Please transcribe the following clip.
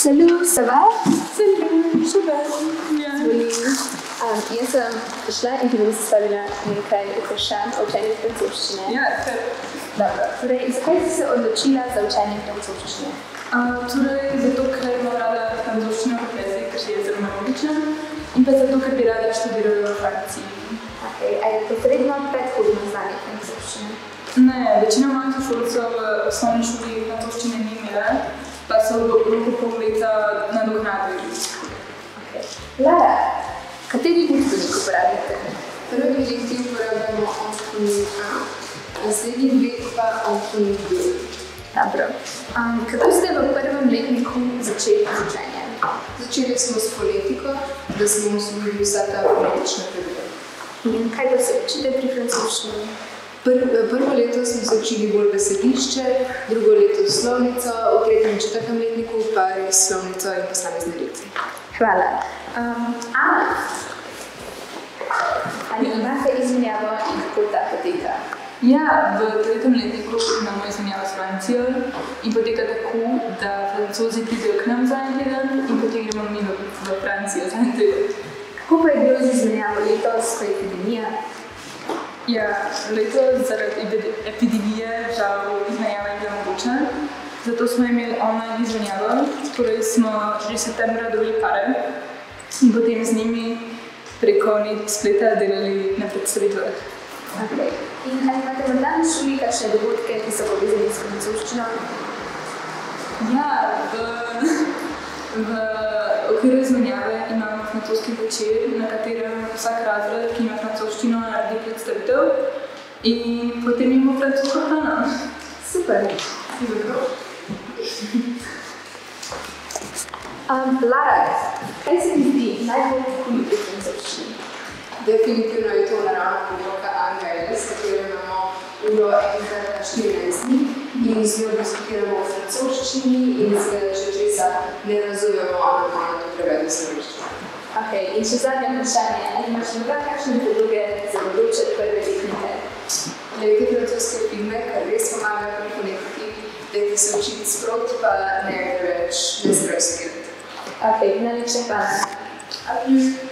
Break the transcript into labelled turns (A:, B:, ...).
A: Salut, ça va?
B: Salut, super. Ja.
A: Jaz sem prišla in ti bom sestavila nekaj vprašanj o učenju francoščine.
B: Ja, kar.
A: Dobro. Torej, zakaj si se odločila za učenje francoščine?
B: Zato, ker imam rada francoščino kot jezik, ker je zelo logična, in pa zato, ker bi rada študirala v Franciji.
A: Okay. A je potrebno predhodno znanje francoščine?
B: Ne, večina mojih sošolcev v osnovni šoli francoščine ni imela, pa so v roku pol leta nadoknadili.
A: Okay. Lara, kateri učbenik uporabite?
C: Prvi letki uporabljamo Antonin A, naslednji dveh pa Antonin B.
A: Dobro. Kako ste v prvem letniku začeli z učenjem?
C: Začeli smo s fonetiko, da smo osvojili vsa ta fonetična pravila.
A: In kaj pa se učite pri francoščini?
C: Prvo leto smo se učili bolj besedišče, drugo leto slovnico, v tretjem in četrtem letniku pa res slovnico in posamezne lekcije.
A: Hvala. Ana, ali imate izmenjavo in kako ta poteka?
B: Ja, v tretjem letniku imamo izmenjavo s Francijo in poteka tako, da Francozi pridejo k nam za en teden in potem gremo mi v Francijo za en teden.
A: Kako pa je bilo z izmenjavo letos, ko je epidemija?
B: Ja, letos zaradi epidemije žal izmenjava ni bila mogoča, zato smo imeli online izmenjavo, torej smo že septembra dobili pare in potem z njimi preko spleta delali na predstavitvah.
A: Okay. In ali imate morda na šoli kakšne dogodke, ki so povezani s francoščino?
B: Ja, v okviru izmenjave imamo francoski večer, na katerem vsak razred, ki ima francoščino, naredi predstavitev in potem imamo francosko hrano.
A: Super. Lara, kaj se ti zdi najbolj kul pri francoščini?
C: Definitivno je to naravna povorka Angela, s katero imamo uro enkrat na 14 dni in z njo diskutiramo o francoščini in seveda še česa ne razumemo, ampak malo to prevedo slovenščino.
A: Okay. In še zadnje vprašanje, ali imaš morda kakšne predloge za bodoče prve letnike?
C: Gledajte francoske filme, kar res pomagajo pri fonetiki, dajte se učiti sproti, pa ne preveč ne se razkirati.
A: Okay, najlepša hvala.
C: Adieu.